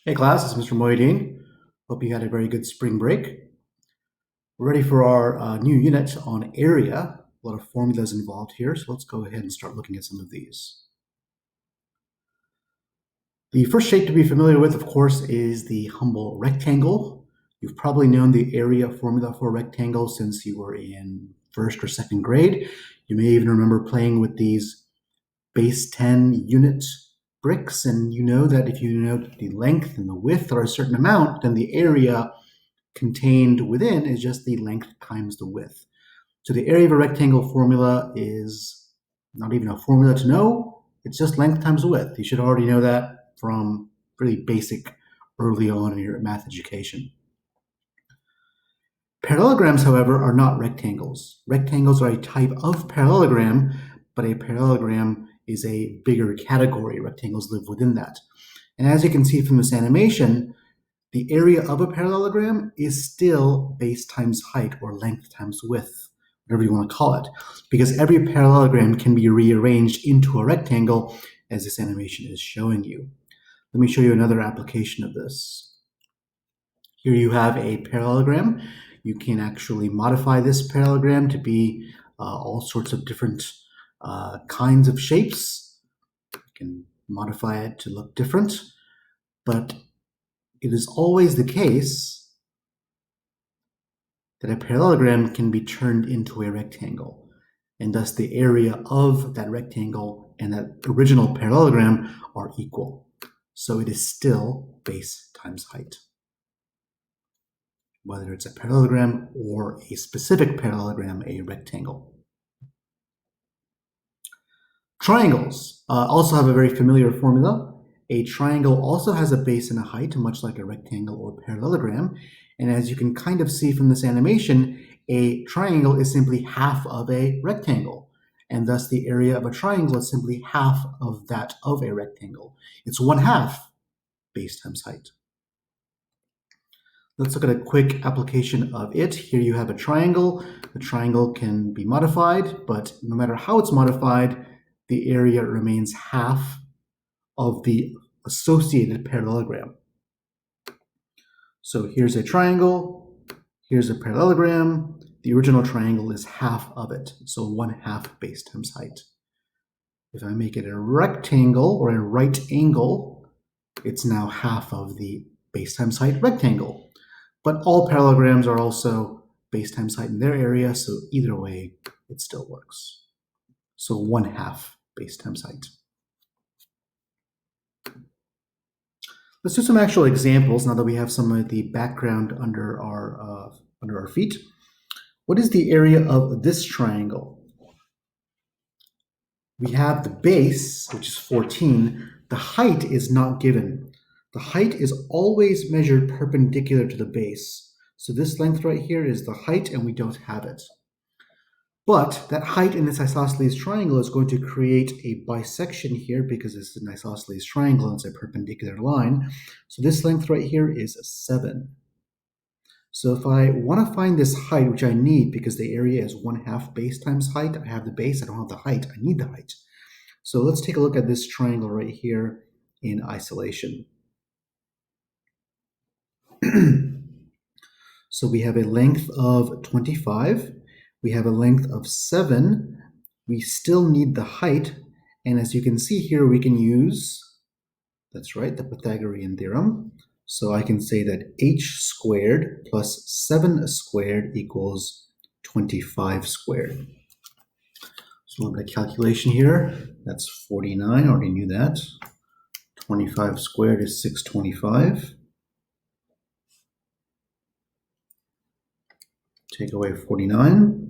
Hey class, it's Mr. Moeddin. Hope you had a very good spring break. We're ready for our new unit on area. A lot of formulas involved here, so let's go ahead and start looking at some of these. The first shape to be familiar with, of course, is the humble rectangle. You've probably known the area formula for a rectangle since you were in first or second grade. You may even remember playing with these base 10 unit bricks, and you know that if you know the length and the width are a certain amount, then the area contained within is just the length times the width. So the area of a rectangle formula is not even a formula to know, it's just length times width. You should already know that from really basic early on in your math education. Parallelograms, however, are not rectangles. Rectangles are a type of parallelogram, but a parallelogram is a bigger category. Rectangles live within that. And as you can see from this animation, the area of a parallelogram is still base times height, or length times width, whatever you want to call it, because every parallelogram can be rearranged into a rectangle, as this animation is showing you. Let me show you another application of this. Here you have a parallelogram. You can actually modify this parallelogram to be all sorts of different kinds of shapes. You can modify it to look different, but it is always the case that a parallelogram can be turned into a rectangle, and thus the area of that rectangle and that original parallelogram are equal. So it is still base times height, whether it's a parallelogram or a specific parallelogram, a rectangle. Triangles also have a very familiar formula. A triangle also has a base and a height, much like a rectangle or parallelogram. And as you can kind of see from this animation, a triangle is simply half of a rectangle. And thus the area of a triangle is simply half of that of a rectangle. It's 1/2 base times height. Let's look at a quick application of it. Here you have a triangle. The triangle can be modified, but no matter how it's modified, the area remains half of the associated parallelogram. So here's a triangle, here's a parallelogram. The original triangle is half of it, so 1/2 base times height. If I make it a rectangle or a right angle, it's now half of the base times height rectangle. But all parallelograms are also base times height in their area, so either way, it still works. So 1/2 base times height. Let's do some actual examples now that we have some of the background under our feet. What is the area of this triangle? We have the base, which is 14. The height is not given. The height is always measured perpendicular to the base. So this length right here is the height, and we don't have it. But that height in this isosceles triangle is going to create a bisection here because this is an isosceles triangle and it's a perpendicular line. So this length right here is 7. So if I want to find this height, which I need because the area is 1/2 base times height, I have the base, I don't have the height, I need the height. So let's take a look at this triangle right here in isolation. So we have a length of 25. We have a length of 7. We still need the height. And as you can see here, we can use, that's right, the Pythagorean theorem. So I can say that h squared plus 7 squared equals 25 squared. So a little bit of calculation here. That's 49, I already knew that. 25 squared is 625. Take away 49.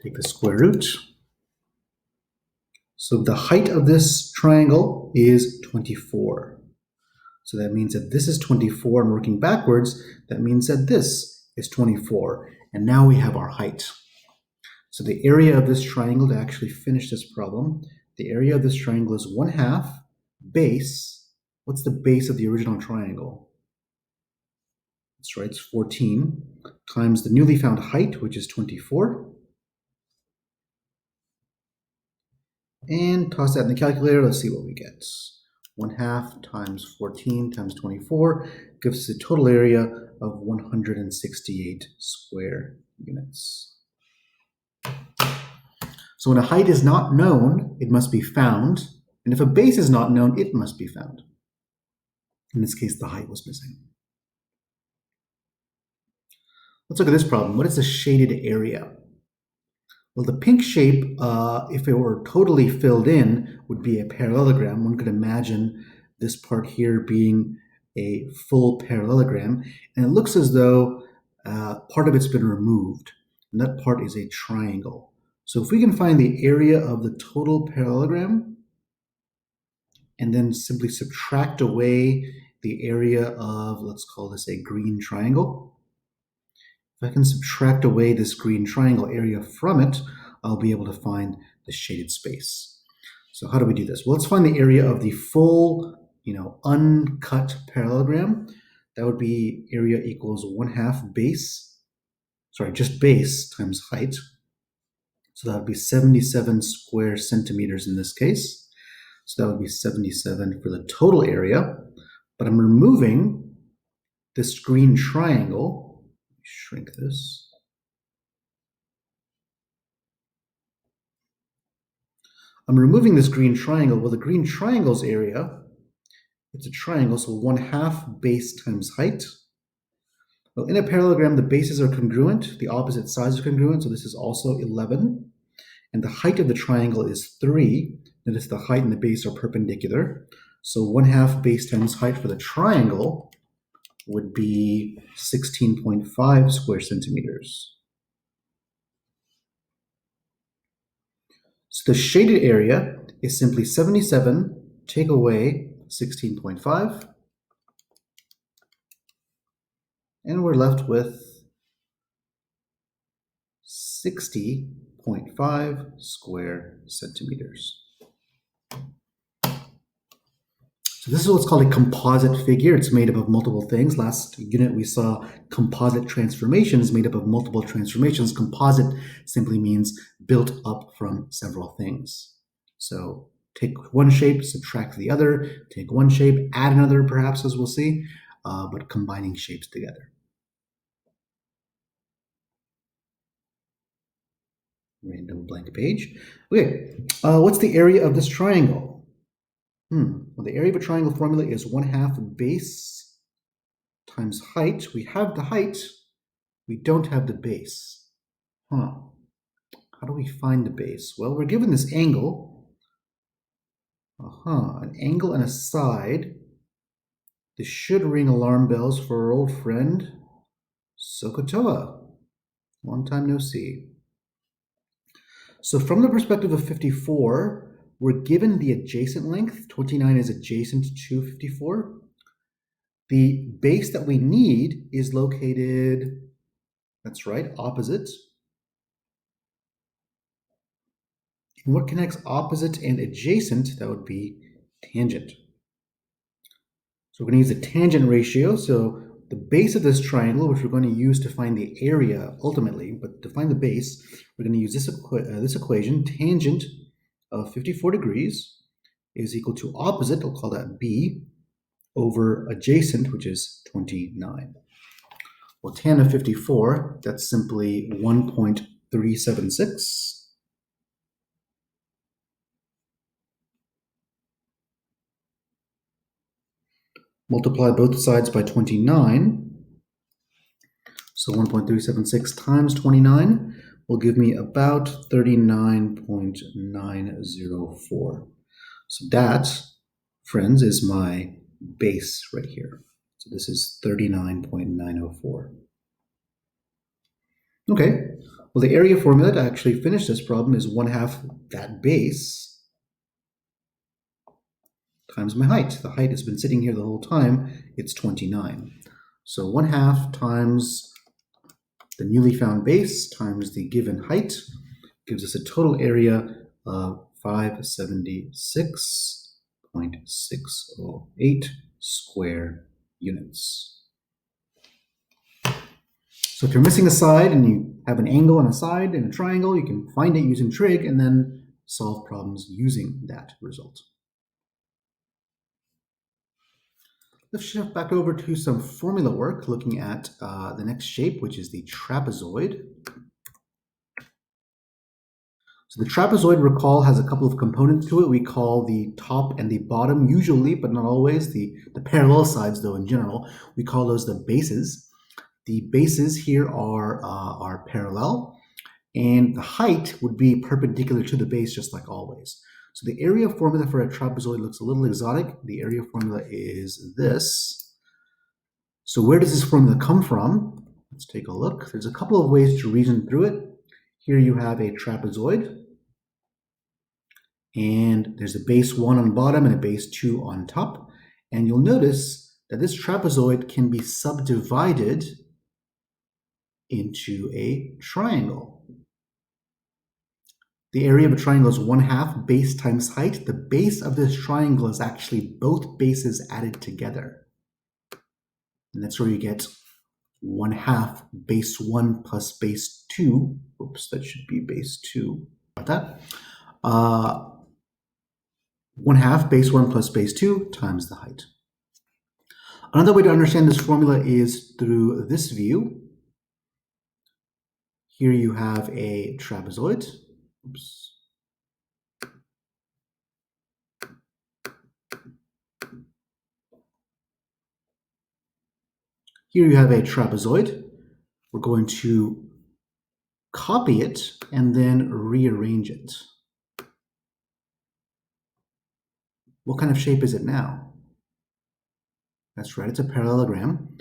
Take the square root. So the height of this triangle is 24. So that means that this is 24, and working backwards, that means that this is 24. And now we have our height. So the area of this triangle, to actually finish this problem, the area of this triangle is 1/2 base. What's the base of the original triangle? That's right, it's 14, times the newly found height, which is 24. And toss that in the calculator. Let's see what we get. 1/2 times 14 times 24 gives us a total area of 168 square units. So when a height is not known, it must be found. And if a base is not known, it must be found. In this case, the height was missing. Let's look at this problem. What is the shaded area? Well, the pink shape, if it were totally filled in, would be a parallelogram. One could imagine this part here being a full parallelogram, and it looks as though part of it's been removed, and that part is a triangle. So if we can find the area of the total parallelogram, and then simply subtract away the area of, let's call this a green triangle. If I can subtract away this green triangle area from it, I'll be able to find the shaded space. So how do we do this? Well, let's find the area of the full, uncut parallelogram. That would be area equals 1/2 base, just base times height. So that would be 77 square centimeters in this case. So that would be 77 for the total area. But I'm removing this green triangle. Shrink this. I'm removing this green triangle. Well, the green triangle's area, it's a triangle, so 1/2 base times height. Well, in a parallelogram, the bases are congruent. The opposite sides are congruent, so this is also 11. And the height of the triangle is 3. Notice the height and the base are perpendicular. So 1/2 base times height for the triangle would be 16.5 square centimeters. So the shaded area is simply 77, take away 16.5, and we're left with 60.5 square centimeters. So this is what's called a composite figure. It's made up of multiple things. Last unit we saw composite transformations made up of multiple transformations. Composite simply means built up from several things. So take one shape, subtract the other, take one shape, add another perhaps, as we'll see, but combining shapes together. Random blank page. Okay, what's the area of this triangle? Well, the area of a triangle formula is 1/2 base times height. We have the height, we don't have the base. How do we find the base? Well, we're given this angle. An angle and a side. This should ring alarm bells for our old friend, SOHCAHTOA. Long time no see. So from the perspective of 54, we're given the adjacent length. 29 is adjacent to 54. The base that we need is located, that's right, opposite. And what connects opposite and adjacent? That would be tangent. So we're going to use the tangent ratio. So the base of this triangle, which we're going to use to find the area ultimately, but to find the base, we're going to use this equation. Tangent of 54 degrees is equal to opposite, we'll call that B, over adjacent, which is 29. Well, tan of 54, that's simply 1.376. Multiply both sides by 29. So 1.376 times 29 will give me about 39.904. So that, friends, is my base right here. So this is 39.904. Okay, well, the area formula to actually finish this problem is 1/2 that base times my height. The height has been sitting here the whole time. It's 29. So 1/2 times the newly found base times the given height gives us a total area of 576.608 square units. So if you're missing a side and you have an angle on a side in a triangle, you can find it using trig and then solve problems using that result. Let's shift back over to some formula work, looking at the next shape, which is the trapezoid. So the trapezoid, recall, has a couple of components to it. We call the top and the bottom, usually, but not always, the parallel sides, though, in general, we call those the bases. The bases here are parallel, and the height would be perpendicular to the base, just like always. So the area formula for a trapezoid looks a little exotic. The area formula is this. So where does this formula come from? Let's take a look. There's a couple of ways to reason through it. Here you have a trapezoid, and there's a base 1 on the bottom and a base 2 on top. And you'll notice that this trapezoid can be subdivided into a triangle. The area of a triangle is 1/2 base times height. The base of this triangle is actually both bases added together. And that's where you get 1/2 base 1 plus base 2. Oops, that should be base 2. About that. 1/2 base 1 plus base 2 times the height. Another way to understand this formula is through this view. Here you have a trapezoid. Oops. Here you have a trapezoid. We're going to copy it and then rearrange it. What kind of shape is it now? That's right, it's a parallelogram.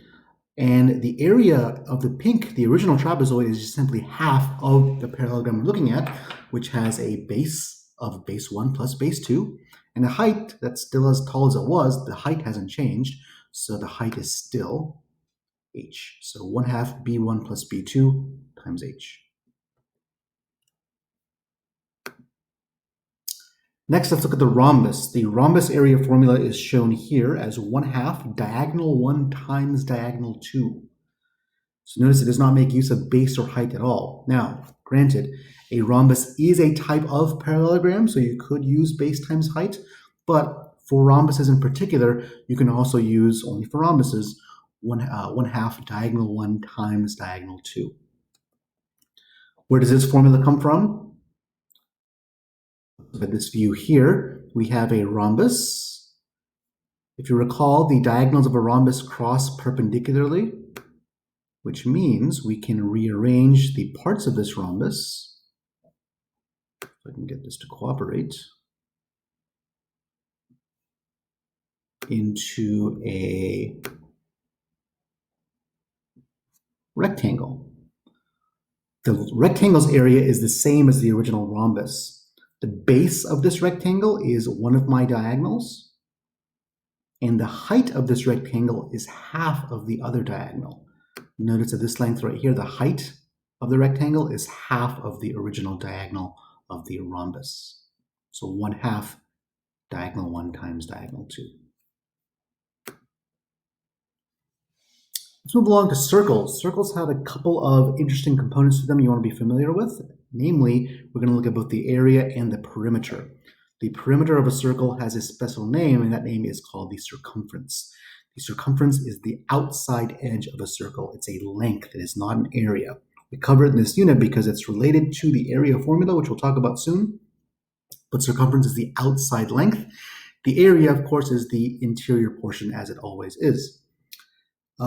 And the area of the pink, the original trapezoid, is just simply half of the parallelogram we're looking at, which has a base of base 1 plus base 2, and a height that's still as tall as it was. The height hasn't changed, so the height is still h. So 1/2 b1 plus b2 times h. Next, let's look at the rhombus. The rhombus area formula is shown here as 1/2 diagonal 1 times diagonal 2. So notice it does not make use of base or height at all. Now, granted, a rhombus is a type of parallelogram, so you could use base times height, but for rhombuses in particular, you can also use, only for rhombuses, 1/2 diagonal 1 times diagonal 2. Where does this formula come from? Look at this view here. We have a rhombus. If you recall, the diagonals of a rhombus cross perpendicularly, which means we can rearrange the parts of this rhombus. If I can get this to cooperate, into a rectangle. The rectangle's area is the same as the original rhombus. The base of this rectangle is one of my diagonals, and the height of this rectangle is half of the other diagonal. Notice at this length right here, the height of the rectangle is half of the original diagonal of the rhombus. So 1/2 diagonal 1 times diagonal 2. Let's move along to circles. Circles have a couple of interesting components to them you want to be familiar with. Namely, we're going to look at both the area and the perimeter. The perimeter of a circle has a special name, and that name is called the circumference. The circumference is the outside edge of a circle. It's a length. It is not an area. We cover it in this unit because it's related to the area formula, which we'll talk about soon. But circumference is the outside length. The area, of course, is the interior portion, as it always is.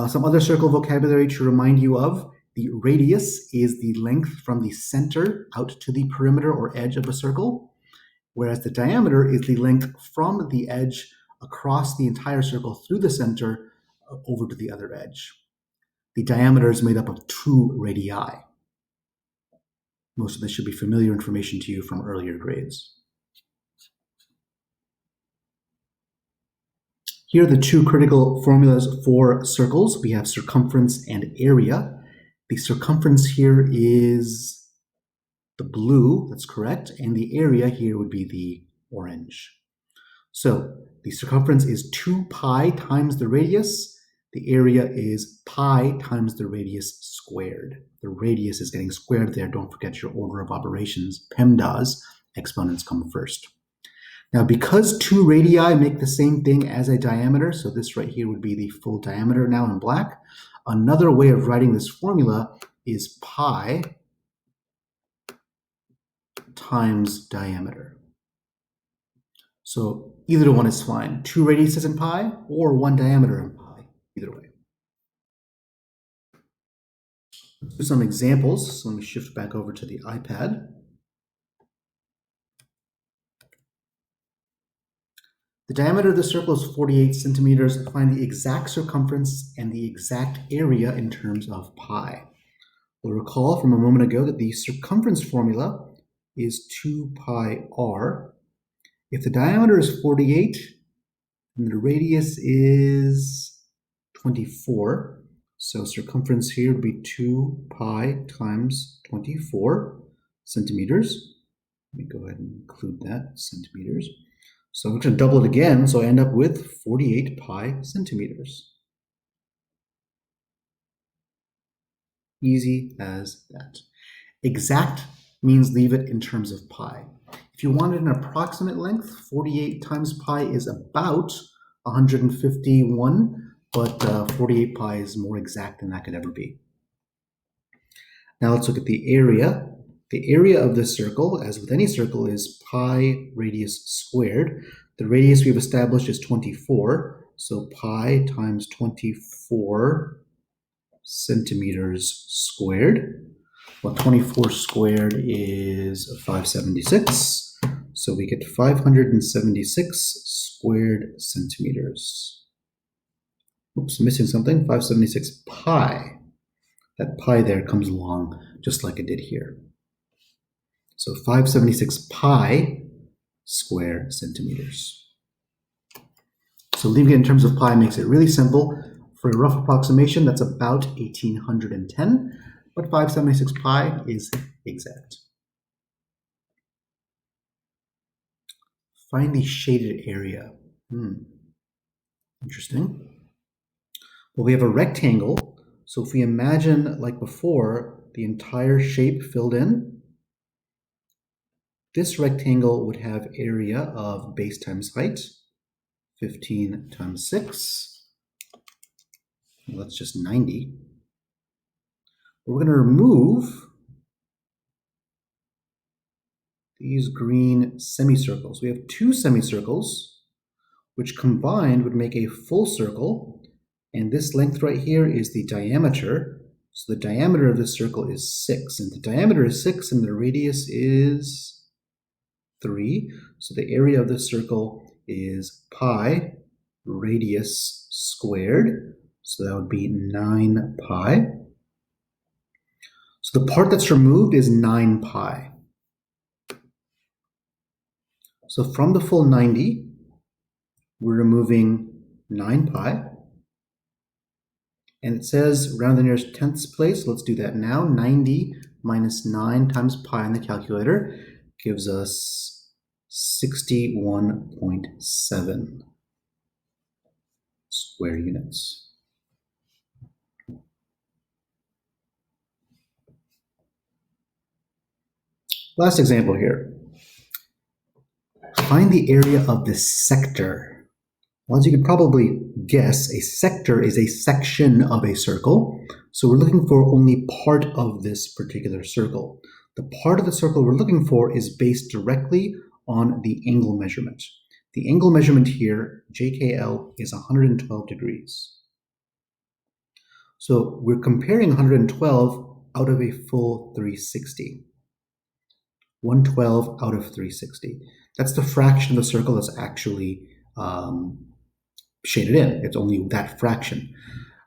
Some other circle vocabulary to remind you of. The radius is the length from the center out to the perimeter or edge of a circle, whereas the diameter is the length from the edge across the entire circle through the center over to the other edge. The diameter is made up of 2 radii. Most of this should be familiar information to you from earlier grades. Here are the 2 critical formulas for circles. We have circumference and area. The circumference here is the blue, that's correct, and the area here would be the orange. So the circumference is 2 pi times the radius. The area is pi times the radius squared. The radius is getting squared there. Don't forget your order of operations, PEMDAS, exponents come first. Now, because two radii make the same thing as a diameter, so this right here would be the full diameter now in black, another way of writing this formula is pi times diameter. So either one is fine. Two radiuses in pi or one diameter in pi, either way. Let's do some examples. So let me shift back over to the iPad. The diameter of the circle is 48 centimeters. Find the exact circumference and the exact area in terms of pi. We'll recall from a moment ago that the circumference formula is 2 pi r. If the diameter is 48 and the radius is 24, so circumference here would be 2 pi times 24 centimeters. Let me go ahead and include that, centimeters. So I'm going to double it again, so I end up with 48 pi centimeters. Easy as that. Exact means leave it in terms of pi. If you wanted an approximate length, 48 times pi is about 151, but 48 pi is more exact than that could ever be. Now let's look at the area. The area of this circle, as with any circle, is pi radius squared. The radius we've established is 24, so pi times 24 centimeters squared. Well, 24 squared is 576, so we get 576 squared centimeters. Oops, missing something, 576 pi. That pi there comes along just like it did here. So 576 pi square centimeters. So leaving it in terms of pi makes it really simple. For a rough approximation, that's about 1810, but 576 pi is exact. Find the shaded area. Interesting. Well, we have a rectangle, so if we imagine, like before, the entire shape filled in, this rectangle would have area of base times height, 15 times 6. Well, that's just 90. We're going to remove these green semicircles. We have two semicircles, which combined would make a full circle. And this length right here is the diameter. So the diameter of this circle is 6. And the diameter is 6 and the radius is 3. So the area of this circle is pi radius squared. So that would be 9 pi. So the part that's removed is 9 pi. So from the full 90, we're removing 9 pi. And it says round the nearest tenths place. Let's do that now. 90 minus 9 times pi in the calculator gives us 61.7 square units. Last example here. Find the area of this sector. Well, as you could probably guess, a sector is a section of a circle. So we're looking for only part of this particular circle. The part of the circle we're looking for is based directly on the angle measurement. The angle measurement here, JKL, is 112 degrees. So we're comparing 112 out of a full 360. 112 out of 360. That's the fraction of the circle that's actually shaded in. It's only that fraction.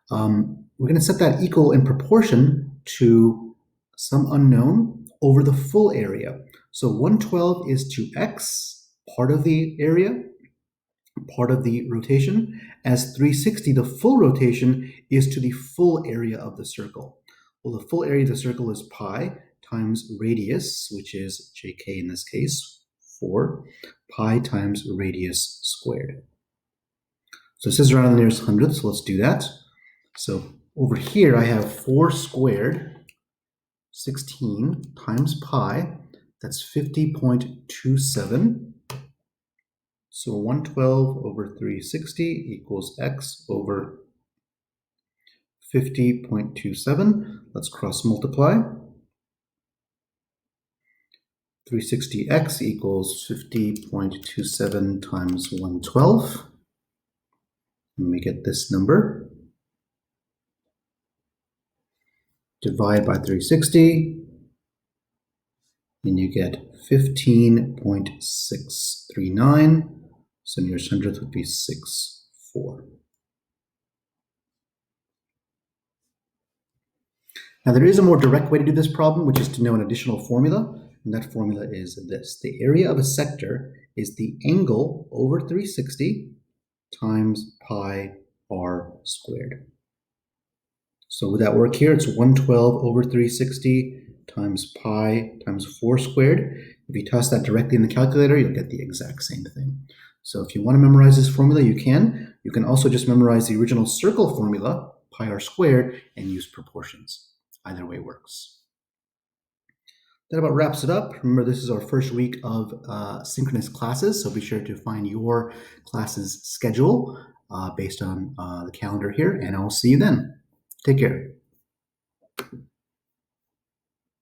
We're going to set that equal in proportion to some unknown over the full area. So 112 is to x, part of the area, part of the rotation, as 360, the full rotation, is to the full area of the circle. Well, the full area of the circle is pi times radius, which is jk in this case, 4, pi times radius squared. So this is around the nearest hundredth, so let's do that. So over here I have 4 squared, 16 times pi. That's 50.27. So 112 over 360 equals x over 50.27. Let's cross multiply. 360x equals 50.27 times 112. And we get this number. Divide by 360, and you get 15.639. So nearest hundredth would be 6.4. Now there is a more direct way to do this problem, which is to know an additional formula, and that formula is this. The area of a sector is the angle over 360 times pi r squared. So would that work here? It's 112 over 360 times pi times 4 squared. If you toss that directly in the calculator, you'll get the exact same thing. So if you want to memorize this formula, you can. You can also just memorize the original circle formula, pi r squared, and use proportions. Either way works. That about wraps it up. Remember, this is our first week of synchronous classes, so be sure to find your class's schedule based on the calendar here, and I'll see you then. Take care.